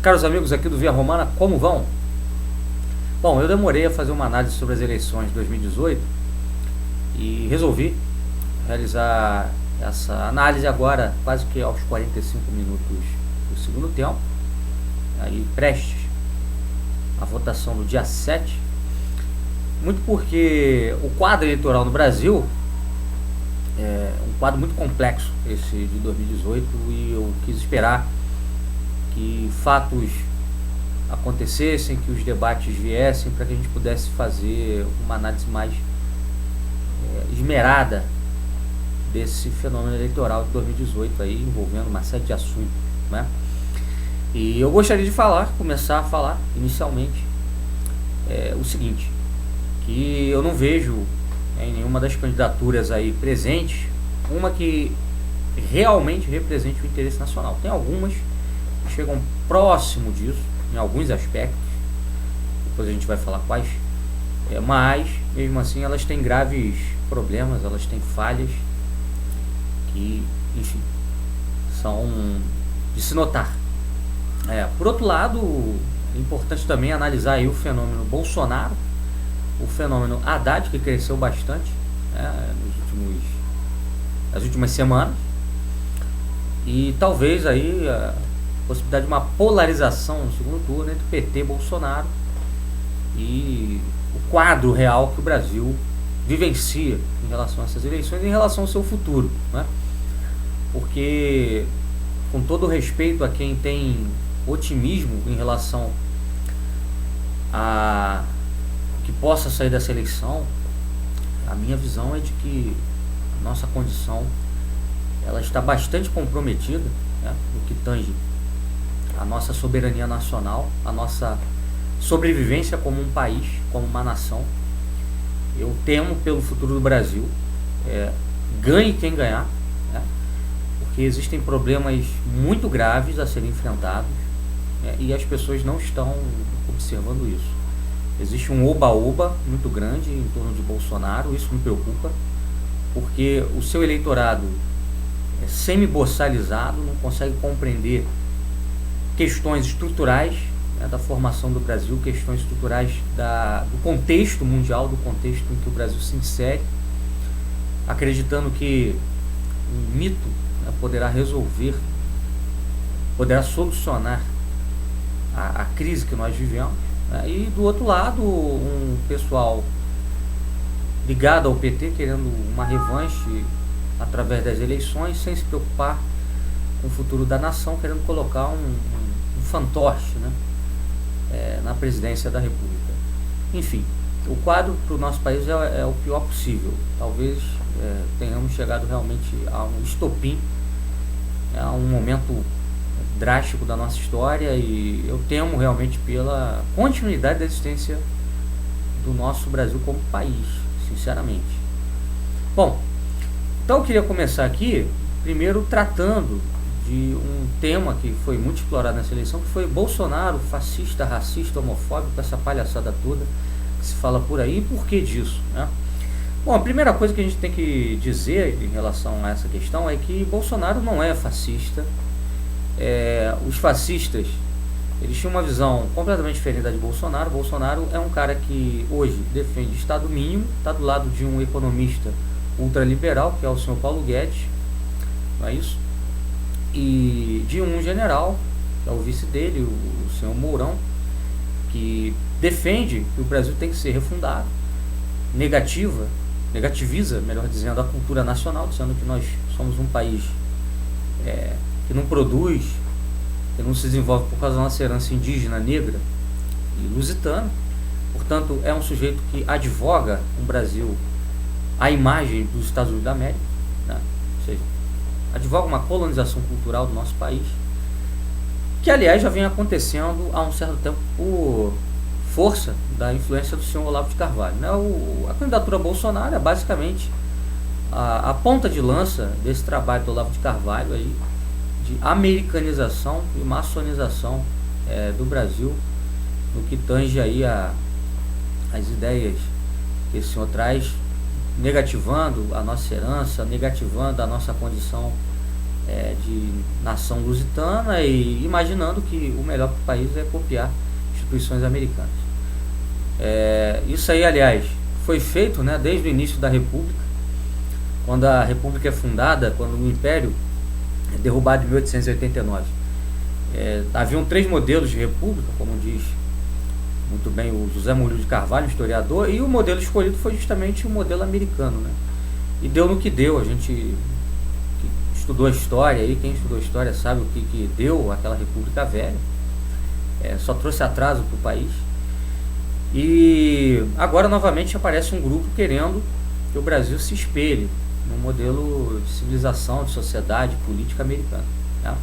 Caros amigos aqui do Via Romana, como vão? Bom, eu demorei a fazer uma análise sobre as eleições de 2018 e resolvi realizar essa análise agora, quase que aos 45 minutos do segundo tempo, aí prestes à votação do dia 7, muito porque o quadro eleitoral no Brasil é um quadro muito complexo, esse de 2018, e eu quis esperar que fatos acontecessem, que os debates viessem, para que a gente pudesse fazer uma análise mais esmerada desse fenômeno eleitoral de 2018, aí, envolvendo uma série de assuntos, né? E eu gostaria de começar a falar inicialmente o seguinte, que eu não vejo em nenhuma das candidaturas aí presentes uma que realmente represente o interesse nacional. Tem algumas que chegam próximo disso, em alguns aspectos, depois a gente vai falar quais, mas mesmo assim elas têm graves problemas, elas têm falhas que, enfim, são de se notar. Por outro lado, é importante também analisar aí o fenômeno Bolsonaro, o fenômeno Haddad, que cresceu bastante nas últimas semanas, e talvez aí a possibilidade de uma polarização no segundo turno entre PT e Bolsonaro, e o quadro real que o Brasil vivencia em relação a essas eleições e em relação ao seu futuro, né? Porque, com todo o respeito a quem tem otimismo em relação a que possa sair dessa eleição, a minha visão é de que a nossa condição ela está bastante comprometida, né, no que tange a nossa soberania nacional, a nossa sobrevivência como um país, como uma nação. Eu temo pelo futuro do Brasil, ganhe quem ganhar, né, porque existem problemas muito graves a serem enfrentados, e as pessoas não estão observando isso. Existe um oba-oba muito grande em torno de Bolsonaro, isso me preocupa, porque o seu eleitorado é semi-boçalizado, não consegue compreender questões estruturais, né, da formação do Brasil, questões estruturais do contexto mundial, do contexto em que o Brasil se insere, acreditando que um mito, né, poderá solucionar a crise que nós vivemos. E do outro lado, um pessoal ligado ao PT querendo uma revanche através das eleições, sem se preocupar com o futuro da nação, querendo colocar um fantoche, né, na presidência da República. Enfim, o quadro para o nosso país é o pior possível. Talvez tenhamos chegado realmente a um estopim, a um momento drástico da nossa história, e eu temo realmente pela continuidade da existência do nosso Brasil como país, sinceramente. Bom, então eu queria começar aqui, primeiro tratando de um tema que foi muito explorado nessa eleição, que foi Bolsonaro, fascista, racista, homofóbico, essa palhaçada toda que se fala por aí. E por que disso, né? Bom, a primeira coisa que a gente tem que dizer em relação a essa questão é que Bolsonaro não é fascista. Os fascistas, eles tinham uma visão completamente diferente da de Bolsonaro. Bolsonaro é um cara que hoje defende Estado mínimo, está do lado de um economista ultraliberal, que é o senhor Paulo Guedes, não é isso? E de um general, que é o vice dele, o senhor Mourão, que defende que o Brasil tem que ser refundado, negativiza, melhor dizendo, a cultura nacional, dizendo que nós somos um país que não produz, que não se desenvolve por causa da nossa herança indígena, negra e lusitana. Portanto, é um sujeito que advoga um Brasil à imagem dos Estados Unidos da América, né? Ou seja, advoga uma colonização cultural do nosso país, que aliás já vem acontecendo há um certo tempo por força da influência do senhor Olavo de Carvalho, né? A candidatura Bolsonaro é basicamente a ponta de lança desse trabalho do Olavo de Carvalho aí, de americanização e maçonização do Brasil, no que tange aí as ideias que esse senhor traz, negativando a nossa herança, negativando a nossa condição de nação lusitana e imaginando que o melhor para o país é copiar instituições americanas. Isso aí, aliás, foi feito, né, desde o início da República, quando a República é fundada, quando o Império é derrubado em 1889. Haviam 3 modelos de república, como diz muito bem o José Murilo de Carvalho, historiador, e o modelo escolhido foi justamente o modelo americano, né? E deu no que deu. A gente que estudou a história, aí, quem estudou a história sabe o que deu aquela República Velha. Só trouxe atraso para o país. E agora novamente aparece um grupo querendo que o Brasil se espelhe no modelo de civilização, de sociedade política americana, né?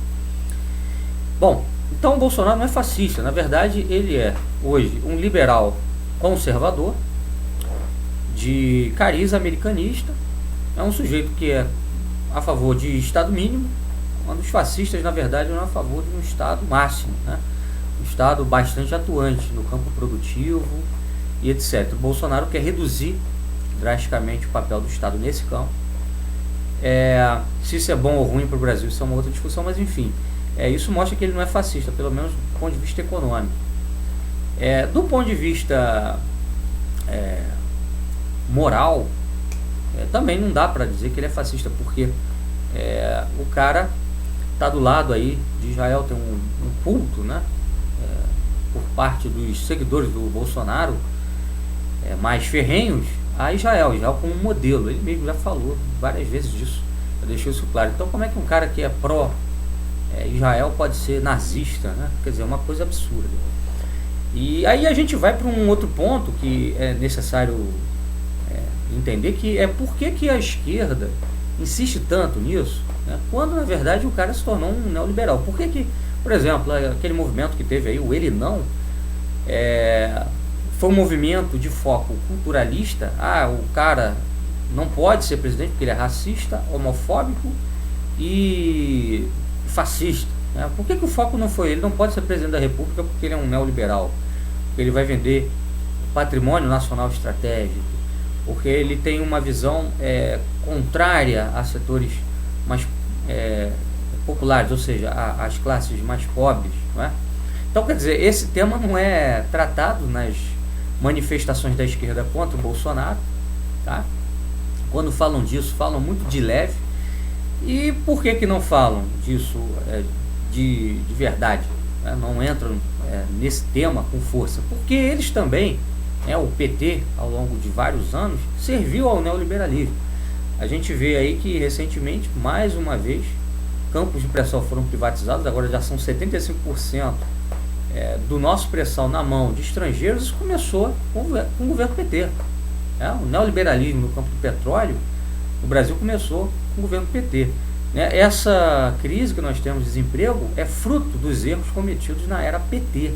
Bom, então o Bolsonaro não é fascista. Na verdade, ele é hoje um liberal conservador de cariz americanista. É um sujeito que é a favor de Estado mínimo, quando os fascistas, na verdade, não é a favor de um Estado máximo, né? Um Estado bastante atuante no campo produtivo e etc. O Bolsonaro quer reduzir drasticamente o papel do Estado nesse campo. Se isso é bom ou ruim para o Brasil, isso é uma outra discussão, mas enfim, isso mostra que ele não é fascista, pelo menos do ponto de vista econômico. Do ponto de vista moral, também não dá para dizer que ele é fascista, porque o cara está do lado aí de Israel, tem um culto, né, por parte dos seguidores do Bolsonaro, mais ferrenhos, a Israel como modelo. Ele mesmo já falou várias vezes disso, já deixou isso claro. Então como é que um cara que é pró-Israel pode ser nazista, né? Quer dizer, é uma coisa absurda. E aí a gente vai para um outro ponto que é necessário entender, que é por que a esquerda insiste tanto nisso, né, quando na verdade o cara se tornou um neoliberal. Por que, por exemplo, aquele movimento que teve aí, o Ele Não, foi um movimento de foco culturalista. O cara não pode ser presidente porque ele é racista, homofóbico e fascista, né? Por que o foco não foi ele não pode ser presidente da República porque ele é um neoliberal, porque ele vai vender patrimônio nacional estratégico, porque ele tem uma visão contrária a setores mais populares, ou seja, as classes mais pobres, não é? Então, quer dizer, esse tema não é tratado nas manifestações da esquerda contra o Bolsonaro, tá? Quando falam disso, falam muito de leve. E por que não falam disso de verdade, né? Não entram nesse tema com força? Porque eles também, o PT, ao longo de vários anos, serviu ao neoliberalismo. A gente vê aí que recentemente, mais uma vez, campos de pré-sal foram privatizados. Agora já são 75% do nosso pré-sal na mão de estrangeiros. Isso começou com o governo PT. O neoliberalismo no campo do petróleo no Brasil começou com o governo PT. Essa crise que nós temos de desemprego é fruto dos erros cometidos na era PT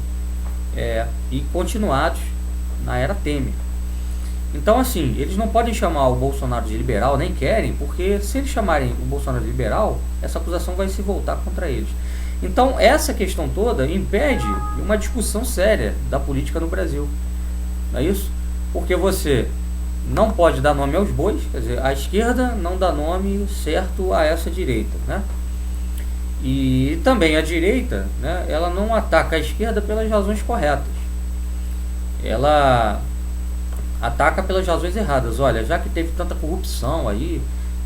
e continuados na era Temer. Então, assim, eles não podem chamar o Bolsonaro de liberal, nem querem, porque se eles chamarem o Bolsonaro de liberal, essa acusação vai se voltar contra eles. Então, essa questão toda impede uma discussão séria da política no Brasil. Não é isso? Porque você não pode dar nome aos bois, quer dizer, a esquerda não dá nome certo a essa direita, né? E também a direita, né, ela não ataca a esquerda pelas razões corretas. Ela ataca pelas razões erradas. Olha, já que teve tanta corrupção aí,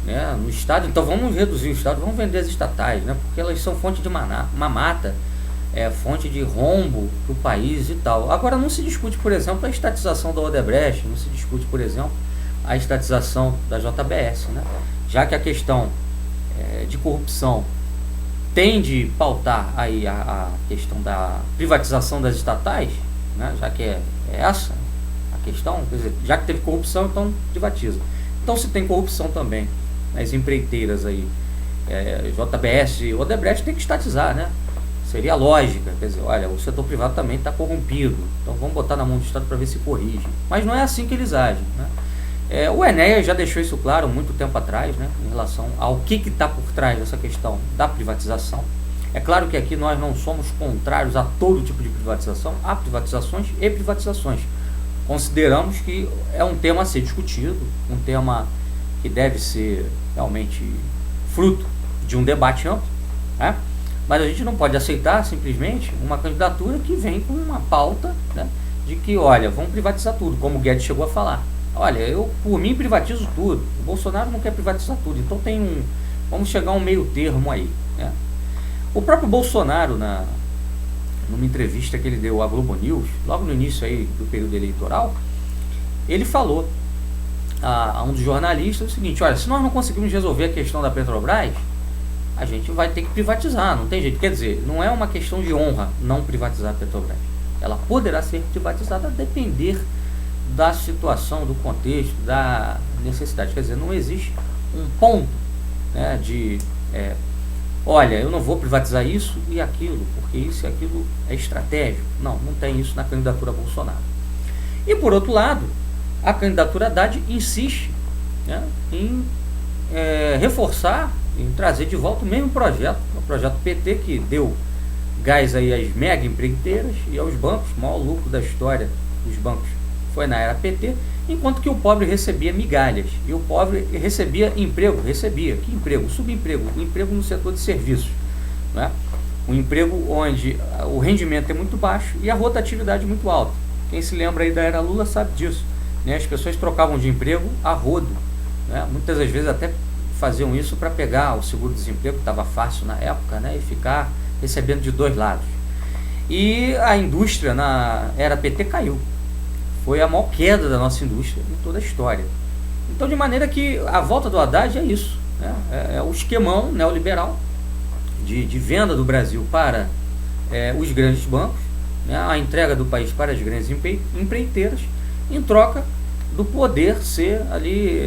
né, no Estado, então vamos reduzir o Estado, vamos vender as estatais, né, porque elas são fonte de mamata, fonte de rombo para o país e tal. Agora não se discute, por exemplo, a estatização da Odebrecht, não se discute, por exemplo, a estatização da JBS, né, já que a questão de corrupção tende a pautar aí a questão da privatização das estatais, né, já que é essa a questão, quer dizer, já que teve corrupção, então privatiza. Então, se tem corrupção também nas empreiteiras aí, JBS e Odebrecht, tem que estatizar, né? Seria lógica, quer dizer, olha, o setor privado também está corrompido, então vamos botar na mão do Estado para ver se corrige. Mas não é assim que eles agem, né? O Enéas já deixou isso claro muito tempo atrás, né, em relação ao que está por trás dessa questão da privatização. É claro que aqui nós não somos contrários a todo tipo de privatização, há privatizações e privatizações. Consideramos que é um tema a ser discutido, um tema que deve ser realmente fruto de um debate amplo, né? Mas a gente não pode aceitar simplesmente uma candidatura que vem com uma pauta, né, de que, olha, vamos privatizar tudo, como o Guedes chegou a falar. Olha, eu por mim privatizo tudo. O Bolsonaro não quer privatizar tudo, então vamos chegar a um meio termo aí, né? O próprio Bolsonaro, numa entrevista que ele deu à Globo News, logo no início aí do período eleitoral, ele falou a um dos jornalistas o seguinte: olha, se nós não conseguimos resolver a questão da Petrobras, a gente vai ter que privatizar, não tem jeito. Quer dizer, não é uma questão de honra não privatizar a Petrobras. Ela poderá ser privatizada a depender da situação, do contexto, da necessidade. Quer dizer, não existe um ponto, né, olha, eu não vou privatizar isso e aquilo, porque isso e aquilo é estratégico. Não tem isso na candidatura Bolsonaro. E por outro lado, a candidatura Haddad insiste, né, em reforçar, em trazer de volta o mesmo projeto, o projeto PT, que deu gás aí às mega empreiteiras e aos bancos. O maior lucro da história dos bancos foi na era PT, enquanto que o pobre recebia migalhas, e o pobre recebia emprego, que emprego? Subemprego, o emprego no setor de serviços, né? Um emprego onde o rendimento é muito baixo e a rotatividade muito alta. Quem se lembra aí da era Lula sabe disso, né? As pessoas trocavam de emprego a rodo, né? Muitas das vezes até faziam isso para pegar o seguro-desemprego, que estava fácil na época, né? E ficar recebendo de dois lados. E a indústria na era PT caiu. Foi a maior queda da nossa indústria em toda a história. Então, de maneira que a volta do Haddad é isso, né? É o esquemão neoliberal de venda do Brasil para os grandes bancos, né? A entrega do país para as grandes empreiteiras, em troca do poder ser ali,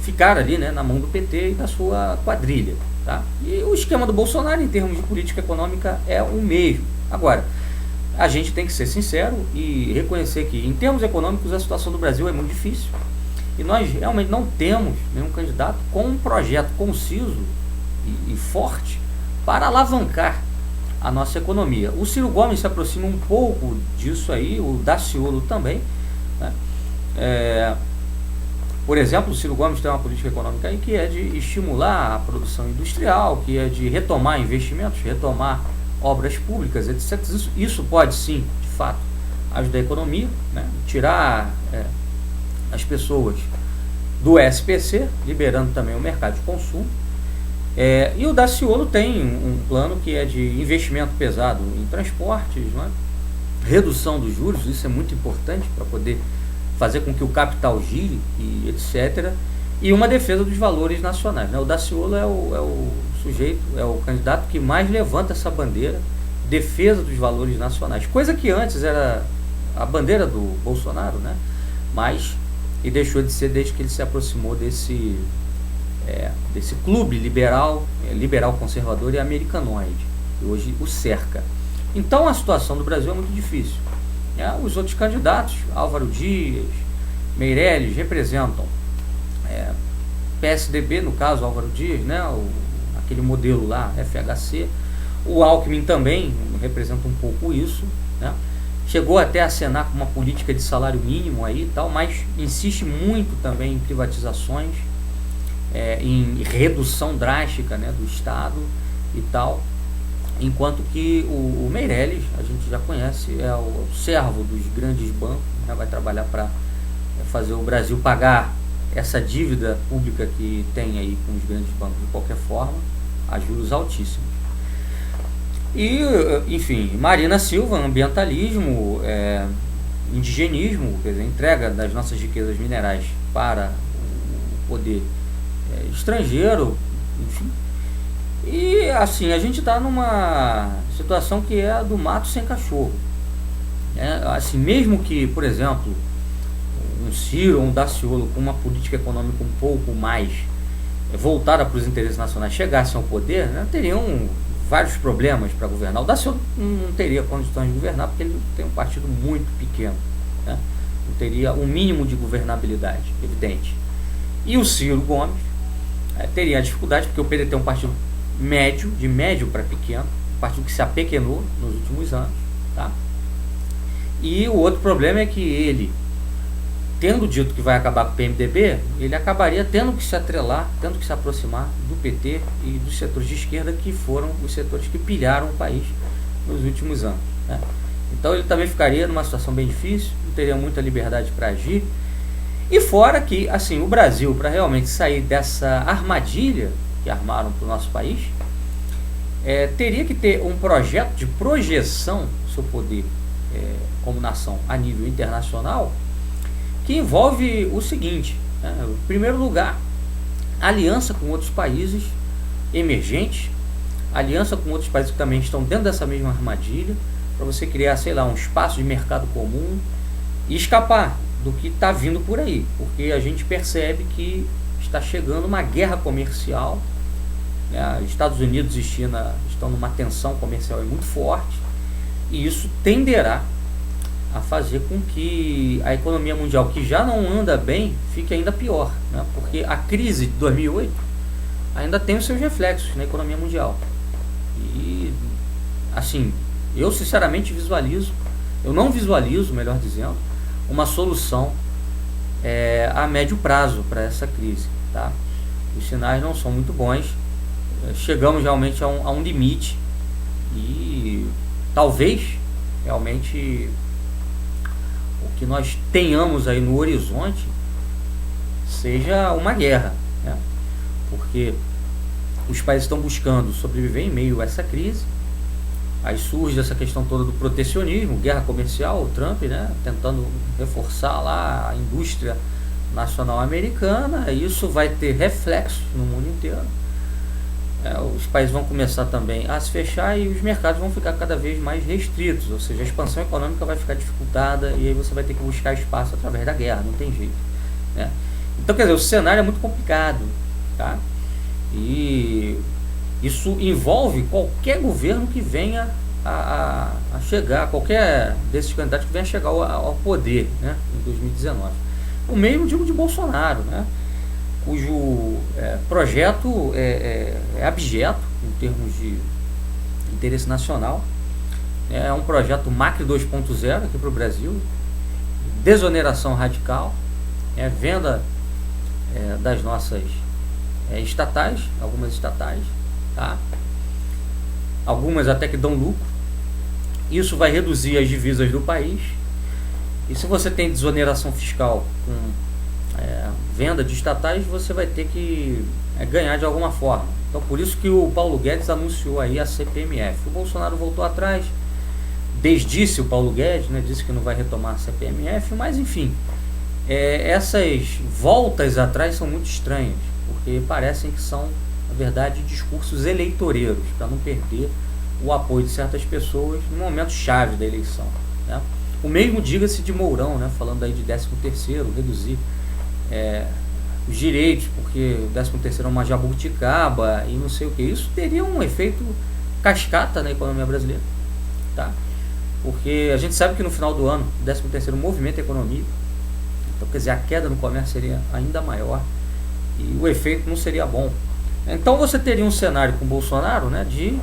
ficar ali, né, na mão do PT e da sua quadrilha, tá? E o esquema do Bolsonaro, em termos de política econômica, é o mesmo. Agora, a gente tem que ser sincero e reconhecer que, em termos econômicos, a situação do Brasil é muito difícil. E nós realmente não temos nenhum candidato com um projeto conciso e forte para alavancar a nossa economia. O Ciro Gomes se aproxima um pouco disso aí, o Daciolo também, né? Por exemplo, o Ciro Gomes tem uma política econômica aí que é de estimular a produção industrial, que é de retomar investimentos, retomar obras públicas, etc. Isso pode sim, de fato, ajudar a economia, né? Tirar as pessoas do SPC, liberando também o mercado de consumo. E o Daciolo tem um plano que é de investimento pesado em transportes, né? Redução dos juros, isso é muito importante para poder fazer com que o capital gire, e etc. E uma defesa dos valores nacionais, né? O Daciolo é o sujeito, é o candidato que mais levanta essa bandeira, defesa dos valores nacionais, coisa que antes era a bandeira do Bolsonaro, né? E deixou de ser desde que ele se aproximou desse clube liberal conservador e americanoide, que hoje o cerca. Então a situação do Brasil é muito difícil. Os outros candidatos, Álvaro Dias, Meirelles, representam PSDB, no caso Álvaro Dias, né? Aquele modelo lá, FHC. O Alckmin também representa um pouco isso, né? Chegou até a acenar com uma política de salário mínimo aí e tal, mas insiste muito também em privatizações, em redução drástica, né, do Estado e tal, enquanto que o Meirelles, a gente já conhece, é o servo dos grandes bancos, né, vai trabalhar para fazer o Brasil pagar essa dívida pública que tem aí com os grandes bancos de qualquer forma, a juros altíssimos. E, enfim, Marina Silva, ambientalismo, indigenismo, quer dizer, entrega das nossas riquezas minerais para o poder estrangeiro, enfim. E assim, a gente está numa situação que é a do mato sem cachorro. Assim, mesmo que, por exemplo, um Ciro ou um Daciolo com uma política econômica um pouco mais voltada para os interesses nacionais chegassem ao poder, né, teriam vários problemas para governar. O Daciolo não teria condições de governar porque ele tem um partido muito pequeno, né? Não teria um mínimo de governabilidade, evidente. E o Ciro Gomes teria dificuldade porque o PDT é um partido médio, de médio para pequeno, um partido que se apequenou nos últimos anos, tá? E o outro problema é que ele tendo dito que vai acabar com o PMDB, ele acabaria tendo que se atrelar, tendo que se aproximar do PT e dos setores de esquerda, que foram os setores que pilharam o país nos últimos anos, né? Então ele também ficaria numa situação bem difícil, não teria muita liberdade para agir. E fora que, assim, o Brasil, para realmente sair dessa armadilha que armaram para o nosso país, teria que ter um projeto de projeção do seu poder como nação a nível internacional, que envolve o seguinte, né? Em primeiro lugar, aliança com outros países emergentes, aliança com outros países que também estão dentro dessa mesma armadilha, para você criar, sei lá, um espaço de mercado comum e escapar do que está vindo por aí, porque a gente percebe que está chegando uma guerra comercial, né? Estados Unidos e China estão numa tensão comercial muito forte, e isso tenderá a fazer com que a economia mundial, que já não anda bem, fique ainda pior, né? Porque a crise de 2008 ainda tem os seus reflexos na economia mundial. E, assim, eu sinceramente não visualizo, melhor dizendo, uma solução a médio prazo para essa crise, tá? Os sinais não são muito bons, chegamos realmente a um limite, e talvez realmente o que nós tenhamos aí no horizonte seja uma guerra, né? Porque os países estão buscando sobreviver em meio a essa crise. Aí surge essa questão toda do protecionismo, guerra comercial, o Trump, né, tentando reforçar lá a indústria nacional americana. Isso vai ter reflexos no mundo inteiro. Os países vão começar também a se fechar e os mercados vão ficar cada vez mais restritos, ou seja, a expansão econômica vai ficar dificultada, e aí você vai ter que buscar espaço através da guerra, não tem jeito, né? Então, quer dizer, o cenário é muito complicado, tá? E isso envolve qualquer governo que venha a chegar, qualquer desses candidatos que venha a chegar ao poder, né, em 2019. O mesmo digo de Bolsonaro, né, cujo projeto é abjeto em termos de interesse nacional. É um projeto Macri 2.0 aqui para o Brasil, desoneração radical, venda das nossas estatais, algumas estatais, tá? Algumas até que dão lucro. Isso vai reduzir as divisas do país. E se você tem desoneração fiscal com venda de estatais, você vai ter que ganhar de alguma forma. Então, por isso que o Paulo Guedes anunciou aí a CPMF. O Bolsonaro voltou atrás, desdisse o Paulo Guedes, né, disse que não vai retomar a CPMF, mas enfim, essas voltas atrás são muito estranhas, porque parecem que são, na verdade, discursos eleitoreiros, para não perder o apoio de certas pessoas no momento chave da eleição, né? O mesmo diga-se de Mourão, né, falando aí de 13º, reduzir os direitos, porque o 13º é uma jabuticaba e não sei o que. Isso teria um efeito cascata na economia brasileira, tá? Porque a gente sabe que no final do ano o 13º movimenta a economia, então quer dizer, a queda no comércio seria ainda maior e o efeito não seria bom. Então você teria um cenário com o Bolsonaro, né, de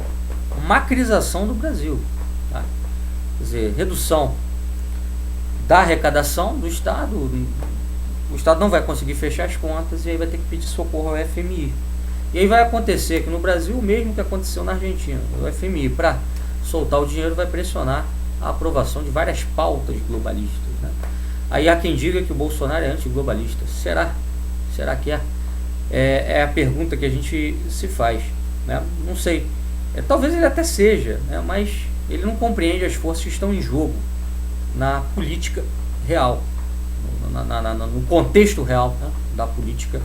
macrização do Brasil, tá? Quer dizer, redução da arrecadação do Estado, o Estado não vai conseguir fechar as contas e aí vai ter que pedir socorro ao FMI. E aí vai acontecer aqui no Brasil o mesmo que aconteceu na Argentina. O FMI, para soltar o dinheiro, vai pressionar a aprovação de várias pautas globalistas, né? Aí há quem diga que o Bolsonaro é antiglobalista. Será? Será que é? É a pergunta que a gente se faz, né? Não sei. Talvez ele até seja, né? Mas ele não compreende as forças que estão em jogo na política real, no contexto real, né, da política.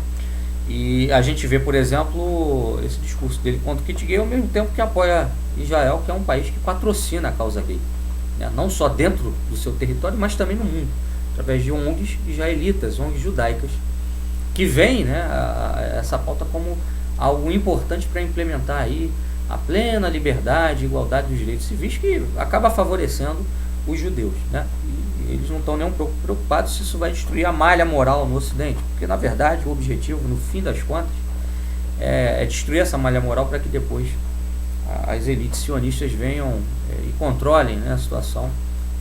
E a gente vê, por exemplo, esse discurso dele contra o kit gay ao mesmo tempo que apoia Israel, que é um país que patrocina a causa gay, né? Não só dentro do seu território, mas também no mundo, através de ONGs israelitas, ONGs judaicas, que veem, né, essa pauta como algo importante para implementar aí a plena liberdade e igualdade dos direitos civis, que acaba favorecendo os judeus, né? E eles não estão nem um pouco preocupados se isso vai destruir a malha moral no Ocidente, porque na verdade o objetivo, no fim das contas, é destruir essa malha moral para que depois as elites sionistas venham e controlem, né, a situação,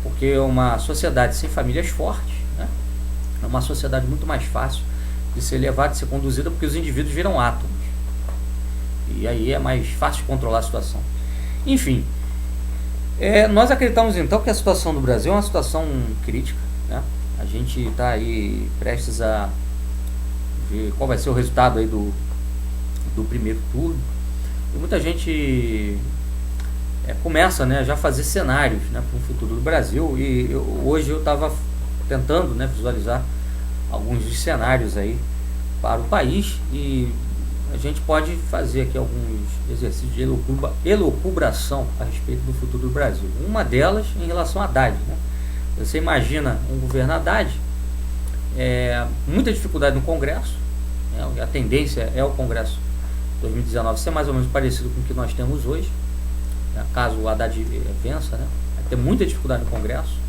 porque uma sociedade sem famílias fortes, né, É uma sociedade muito mais fácil de ser levada, de ser conduzida, porque os indivíduos viram átomos. E aí é mais fácil de controlar a situação. Enfim, nós acreditamos então que a situação do Brasil é uma situação crítica, né? A gente está aí prestes a ver qual vai ser o resultado aí do primeiro turno. E muita gente começa, né, já a fazer cenários, né, para o futuro do Brasil. E hoje eu estava tentando, né, visualizar alguns dos cenários aí para o país, e a gente pode fazer aqui alguns exercícios de elucubração a respeito do futuro do Brasil. Uma delas em relação a Haddad, né? Você imagina um governo Haddad, muita dificuldade no Congresso, né? A tendência é o Congresso 2019 ser mais ou menos parecido com o que nós temos hoje, né? Caso o Haddad vença, né? Vai ter muita dificuldade no Congresso,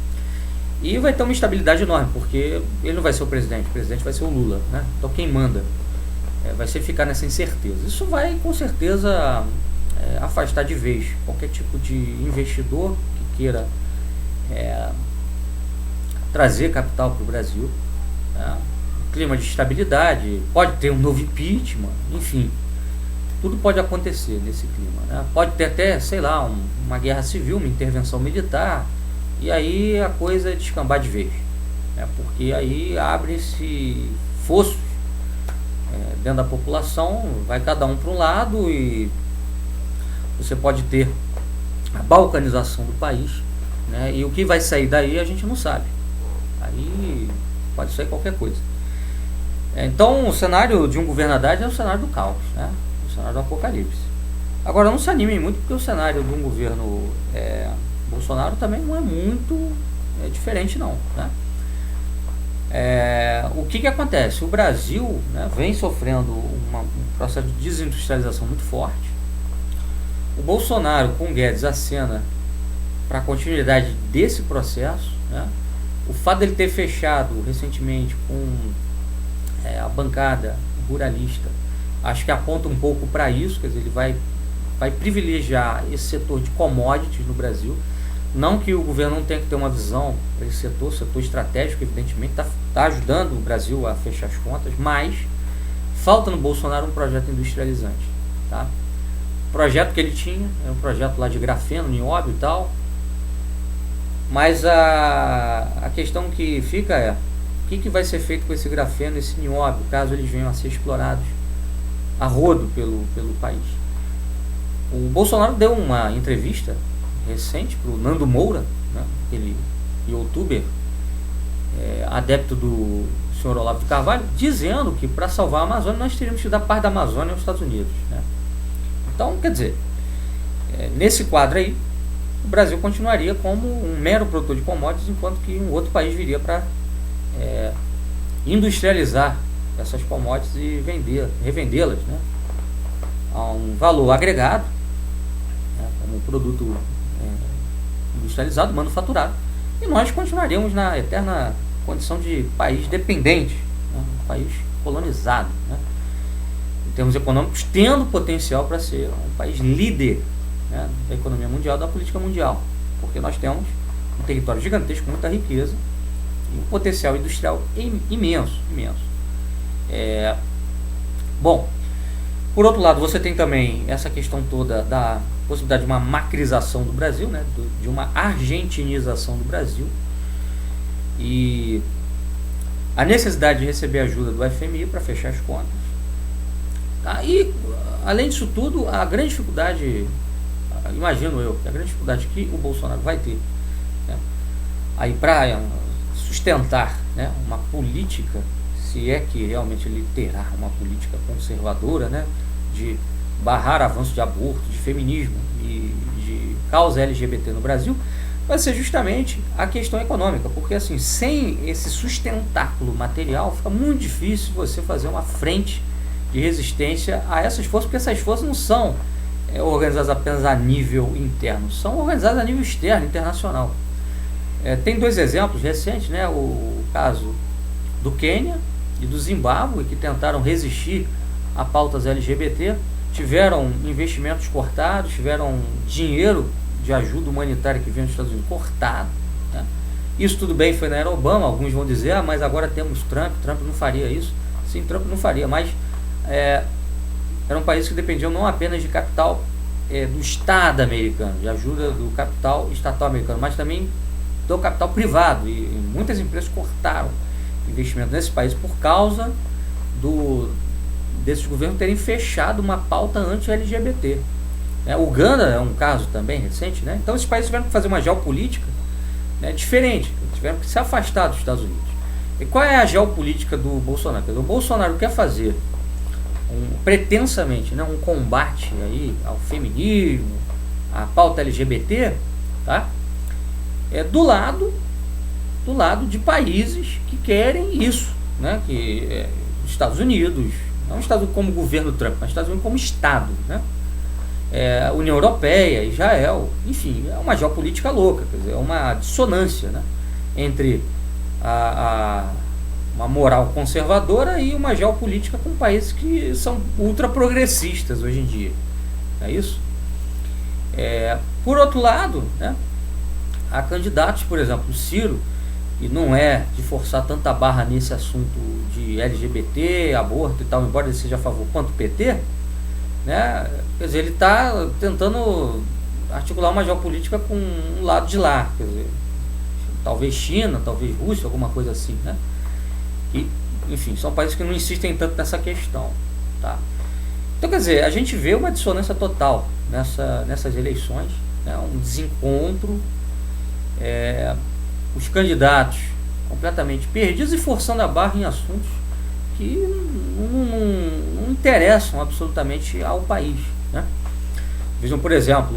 e vai ter uma instabilidade enorme, porque ele não vai ser o presidente vai ser o Lula, né? Então quem manda vai ser ficar nessa incerteza. Isso vai com certeza afastar de vez qualquer tipo de investidor que queira trazer capital para o Brasil, né? Clima de estabilidade, pode ter um novo impeachment, enfim, tudo pode acontecer nesse clima, né? Pode ter até, sei lá, uma guerra civil, uma intervenção militar, e aí a coisa é descambar de vez, né? Porque aí abre-se fossos dentro da população, vai cada um para um lado, e você pode ter a balcanização do país, né? E o que vai sair daí a gente não sabe, aí pode sair qualquer coisa. Então o cenário de um governo Haddad é o cenário do caos, né? O cenário do apocalipse. Agora não se animem muito, porque o cenário de um governo Bolsonaro também não é muito diferente não, né? O que acontece? O Brasil, né, vem sofrendo um processo de desindustrialização muito forte. O Bolsonaro com Guedes acena para a continuidade desse processo, né? O fato dele ter fechado recentemente com a bancada ruralista, acho que aponta um pouco para isso, quer dizer, ele vai privilegiar esse setor de commodities no Brasil. Não que o governo não tenha que ter uma visão para esse setor estratégico, evidentemente, está ajudando o Brasil a fechar as contas, mas falta no Bolsonaro um projeto industrializante, tá? O projeto que ele tinha é um projeto lá de grafeno, nióbio e tal, mas a questão que fica o que vai ser feito com esse grafeno, esse nióbio, caso eles venham a ser explorados a rodo pelo país. O Bolsonaro deu uma entrevista recente para o Nando Moura, né, aquele youtuber adepto do senhor Olavo de Carvalho, dizendo que para salvar a Amazônia nós teríamos que dar parte da Amazônia aos Estados Unidos, né? Então, quer dizer, nesse quadro aí, o Brasil continuaria como um mero produtor de commodities, enquanto que um outro país viria para industrializar essas commodities e revendê-las, né, a um valor agregado, né, como produto industrializado, manufaturado, e nós continuaríamos na eterna condição de país dependente, né, um país colonizado, né, em termos econômicos, tendo potencial para ser um país líder, né, da economia mundial, da política mundial, porque nós temos um território gigantesco, muita riqueza e um potencial industrial imenso. Bom, por outro lado, você tem também essa questão toda da possibilidade de uma macrização do Brasil, né, de uma argentinização do Brasil, e a necessidade de receber ajuda do FMI para fechar as contas. E, além disso tudo, a grande dificuldade, imagino eu, a grande dificuldade que o Bolsonaro vai ter, né, aí para sustentar, né, uma política, se é que realmente ele terá uma política conservadora, né, de barrar avanço de aborto, de feminismo e de causa LGBT no Brasil, vai ser justamente a questão econômica, porque assim, sem esse sustentáculo material, fica muito difícil você fazer uma frente de resistência a essas forças, porque essas forças não são organizadas apenas a nível interno, são organizadas a nível externo, internacional. Tem dois exemplos recentes, né, o caso do Quênia e do Zimbábue, que tentaram resistir a pautas LGBT, tiveram investimentos cortados, tiveram dinheiro de ajuda humanitária que vinha dos Estados Unidos cortado, né? Isso tudo bem, foi na era Obama, alguns vão dizer, mas agora temos Trump não faria isso. Sim, Trump não faria, mas eram países que dependiam não apenas de capital do Estado americano, de ajuda do capital estatal americano, mas também do capital privado, e muitas empresas cortaram investimento nesse país por causa desses governos terem fechado uma pauta anti-LGBT. O Uganda é um caso também recente, né? Então esses países tiveram que fazer uma geopolítica, né, diferente, tiveram que se afastar dos Estados Unidos. E qual é a geopolítica do Bolsonaro? O Bolsonaro quer fazer pretensamente, né, um combate aí ao feminismo, à pauta LGBT, tá? Do lado de países que querem isso, né? Que Estados Unidos, não Estados Unidos como governo Trump, mas Estados Unidos como Estado, né? União Europeia, Israel, enfim, é uma geopolítica louca, quer dizer, é uma dissonância, né, entre uma moral conservadora e uma geopolítica com países que são ultra progressistas hoje em dia, é isso? Por outro lado, né, há candidatos, por exemplo, o Ciro, e não é de forçar tanta barra nesse assunto de LGBT, aborto e tal, embora ele seja a favor quanto o PT, né? Quer dizer, ele está tentando articular uma geopolítica com um lado de lá, quer dizer, talvez China, talvez Rússia, alguma coisa assim, né? E, enfim, são países que não insistem tanto nessa questão, tá? Então, quer dizer, a gente vê uma dissonância total nessas eleições, né? Um desencontro, os candidatos completamente perdidos e forçando a barra em assuntos que não interessam absolutamente ao país, né? Vejam, por exemplo,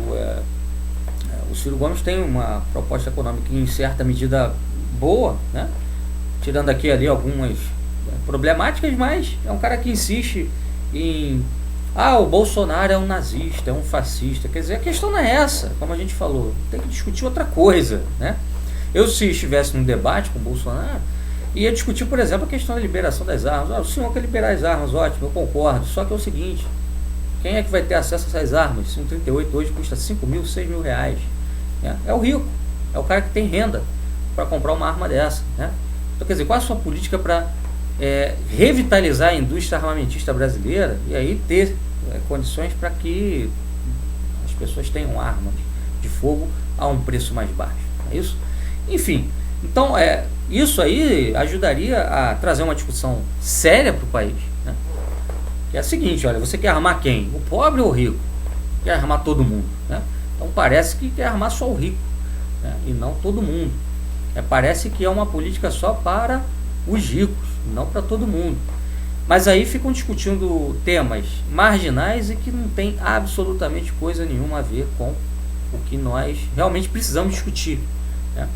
o Ciro Gomes tem uma proposta econômica em certa medida boa, né? Tirando aqui ali algumas problemáticas, mas é um cara que insiste em o Bolsonaro é um nazista, é um fascista. Quer dizer, a questão não é essa, como a gente falou, tem que discutir outra coisa, né? Eu, se estivesse num debate com o Bolsonaro, ia discutir, por exemplo, a questão da liberação das armas. O senhor quer liberar as armas, ótimo, eu concordo. Só que é o seguinte, quem é que vai ter acesso a essas armas? Se um 38 hoje custa 5 mil, 6 mil reais. É o rico, é o cara que tem renda para comprar uma arma dessa, né? Então, quer dizer, qual a sua política para revitalizar a indústria armamentista brasileira e aí ter condições para que as pessoas tenham armas de fogo a um preço mais baixo? É isso? Enfim, então isso aí ajudaria a trazer uma discussão séria para o país, né? Que é a seguinte, olha, você quer armar quem? O pobre ou o rico? Quer armar todo mundo, né? Então parece que quer armar só o rico, né? E não todo mundo. Parece que é uma política só para os ricos, não para todo mundo. Mas aí ficam discutindo temas marginais e que não tem absolutamente coisa nenhuma a ver com o que nós realmente precisamos discutir, né?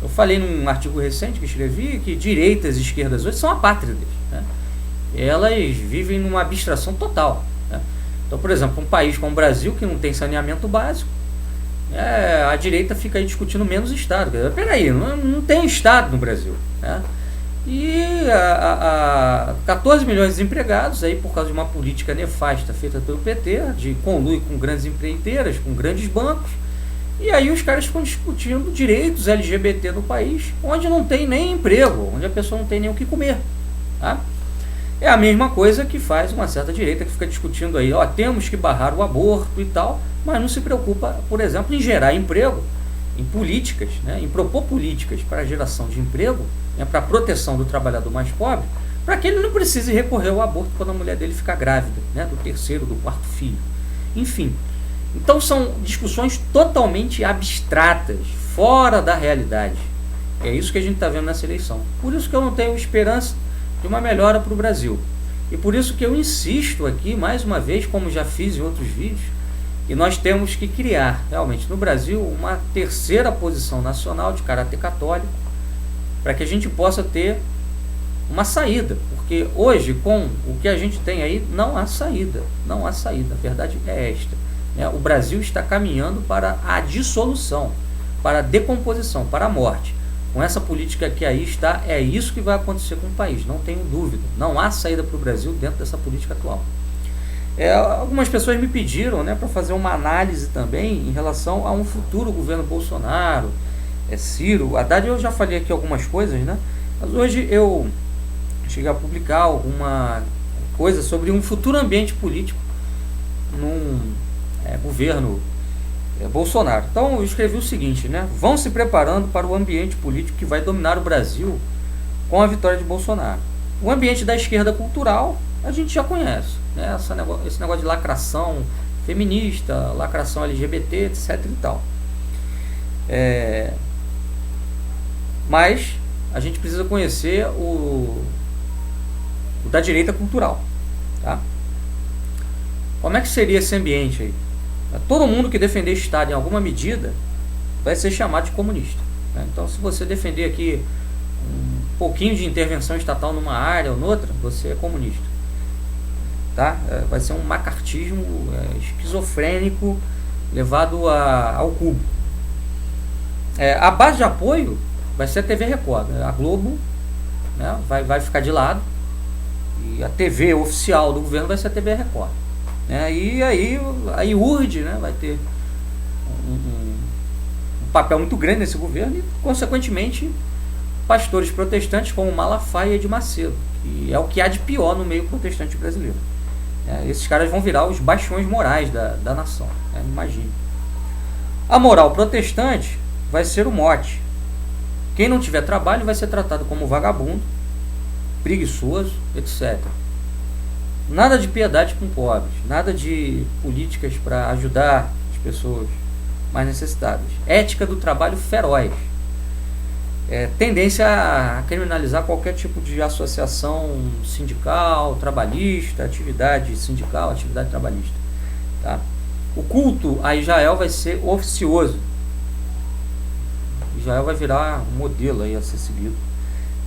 Eu falei num artigo recente que escrevi que direitas e esquerdas hoje são apátridas, né? Elas vivem numa abstração total, né? Então, por exemplo, um país como o Brasil, que não tem saneamento básico, a direita fica aí discutindo menos Estado. Peraí, não tem Estado no Brasil, né? E 14 milhões de desempregados aí por causa de uma política nefasta feita pelo PT, de conluio com grandes empreiteiras, com grandes bancos. E aí os caras ficam discutindo direitos LGBT no país, onde não tem nem emprego, onde a pessoa não tem nem o que comer, tá? É a mesma coisa que faz uma certa direita que fica discutindo aí, temos que barrar o aborto e tal, mas não se preocupa, por exemplo, em gerar emprego, em políticas, né, em propor políticas para a geração de emprego, né, para a proteção do trabalhador mais pobre, para que ele não precise recorrer ao aborto quando a mulher dele ficar grávida, né, do terceiro, do quarto filho. Enfim, então são discussões totalmente abstratas, fora da realidade. É isso que a gente está vendo nessa eleição. Por isso que eu não tenho esperança de uma melhora para o Brasil. E por isso que eu insisto aqui, mais uma vez, como já fiz em outros vídeos, que nós temos que criar, realmente, no Brasil, uma terceira posição nacional de caráter católico, para que a gente possa ter uma saída. Porque hoje, com o que a gente tem aí, não há saída. Não há saída. A verdade é esta, né? O Brasil está caminhando para a dissolução, para a decomposição, para a morte. Com essa política que aí está, é isso que vai acontecer com o país, não tenho dúvida. Não há saída para o Brasil dentro dessa política atual. Algumas pessoas me pediram, né, para fazer uma análise também em relação a um futuro governo Bolsonaro, Ciro, Haddad, eu já falei aqui algumas coisas, né? Mas hoje eu cheguei a publicar alguma coisa sobre um futuro ambiente político num governo Bolsonaro. Então eu escrevi o seguinte, né? Vão se preparando para o ambiente político que vai dominar o Brasil com a vitória de Bolsonaro. O ambiente da esquerda cultural a gente já conhece, né? Esse negócio de lacração feminista, lacração LGBT, etc e tal. Mas a gente precisa conhecer o da direita cultural, tá? Como é que seria esse ambiente aí? Todo mundo que defender Estado em alguma medida vai ser chamado de comunista, né? Então, se você defender aqui um pouquinho de intervenção estatal numa área ou noutra, você é comunista, tá? Vai ser um macartismo esquizofrênico levado ao cubo. A base de apoio vai ser a TV Record, né? A Globo, né, vai ficar de lado, e a TV oficial do governo vai ser a TV Record, né? E aí a IURD, né, vai ter um papel muito grande nesse governo e, consequentemente, pastores protestantes como Malafaia e Edir Macedo, que é o que há de pior no meio protestante brasileiro. Esses caras vão virar os bastiões morais da nação, né? Imagine. A moral protestante vai ser o mote. Quem não tiver trabalho vai ser tratado como vagabundo, preguiçoso, etc. Nada de piedade com pobres, nada de políticas para ajudar as pessoas mais necessitadas. Ética do trabalho feroz. Tendência a criminalizar qualquer tipo de associação sindical, trabalhista, atividade sindical, atividade trabalhista, tá? O culto a Israel vai ser oficioso. Israel vai virar um modelo aí a ser seguido.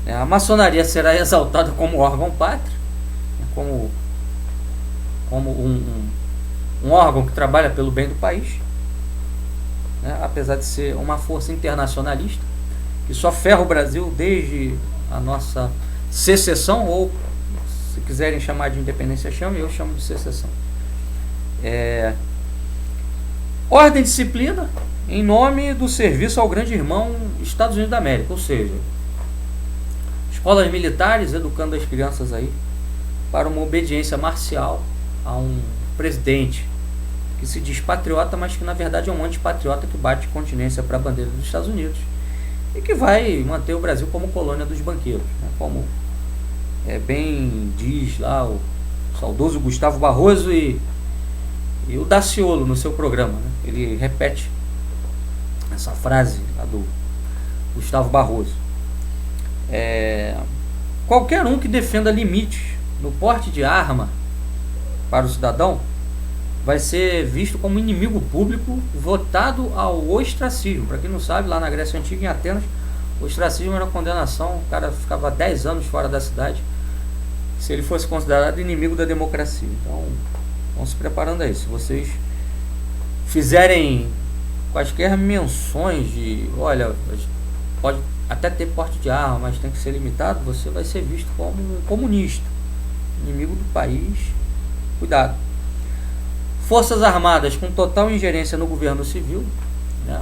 A maçonaria será exaltada como órgão pátrio, como um órgão que trabalha pelo bem do país, né? Apesar de ser uma força internacionalista que só ferra o Brasil desde a nossa secessão, ou se quiserem chamar de independência, chame, eu chamo de secessão. Ordem e disciplina em nome do serviço ao grande irmão Estados Unidos da América, ou seja, escolas militares educando as crianças aí para uma obediência marcial a um presidente que se diz patriota, mas que na verdade é um antipatriota que bate continência para a bandeira dos Estados Unidos e que vai manter o Brasil como colônia dos banqueiros, né? Como bem diz lá o saudoso Gustavo Barroso e o Daciolo no seu programa, né? Ele repete essa frase lá do Gustavo Barroso. Qualquer um que defenda limites no porte de arma para o cidadão vai ser visto como inimigo público, votado ao ostracismo. Para quem não sabe, lá na Grécia Antiga, em Atenas, o ostracismo era uma condenação. O cara ficava 10 anos fora da cidade se ele fosse considerado inimigo da democracia. Então, vão se preparando aí. Se vocês fizerem quaisquer menções de, olha, pode até ter porte de arma, mas tem que ser limitado, você vai ser visto como um comunista, inimigo do país. Cuidado. Forças Armadas com total ingerência no governo civil, né?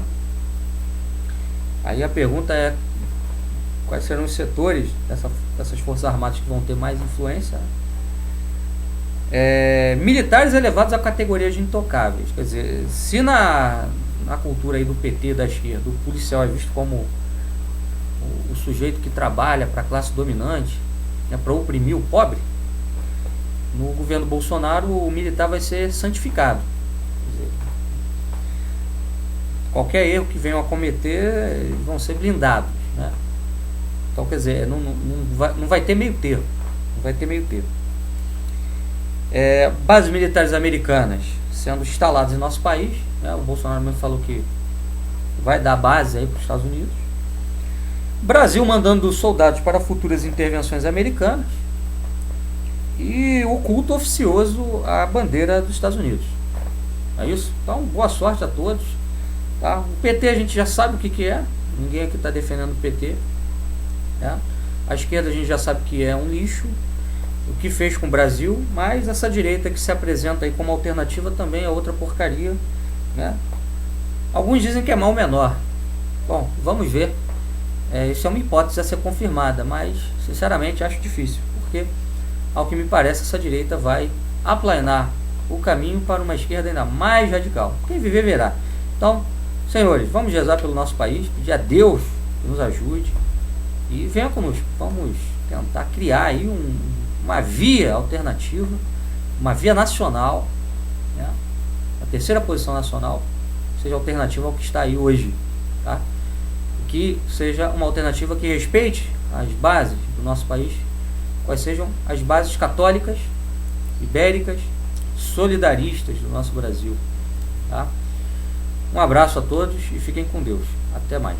Aí a pergunta é: quais serão os setores dessas Forças Armadas que vão ter mais influência? Militares elevados a categorias de intocáveis. Quer dizer, se na cultura aí do PT, da esquerda, o policial é visto como o sujeito que trabalha para a classe dominante, né, para oprimir o pobre, no governo Bolsonaro o militar vai ser santificado. Quer dizer, qualquer erro que venham a cometer, eles vão ser blindados, né? Então, quer dizer, não vai ter meio termo. Não vai ter meio termo. Bases militares americanas sendo instaladas em nosso país, né? O Bolsonaro mesmo falou que vai dar base aí para os Estados Unidos. Brasil mandando soldados para futuras intervenções americanas. E o culto oficioso à bandeira dos Estados Unidos. É isso? Então, boa sorte a todos, tá? O PT a gente já sabe o que é. Ninguém aqui está defendendo o PT, né? A esquerda a gente já sabe que é um lixo, o que fez com o Brasil. Mas essa direita que se apresenta aí como alternativa também é outra porcaria, né? Alguns dizem que é mal menor, Bom, vamos ver. Isso é uma hipótese a ser confirmada, mas sinceramente acho difícil, porque ao que me parece essa direita vai aplanar o caminho para uma esquerda ainda mais radical. Quem viver verá. Então, senhores, vamos rezar pelo nosso país, pedir a Deus que nos ajude e venha conosco. Vamos tentar criar aí uma via alternativa, uma via nacional, né? A terceira posição nacional seja alternativa ao que está aí hoje, tá? Que seja uma alternativa que respeite as bases do nosso país, quais sejam as bases católicas, ibéricas, solidaristas do nosso Brasil, tá? Um abraço a todos e fiquem com Deus. Até mais.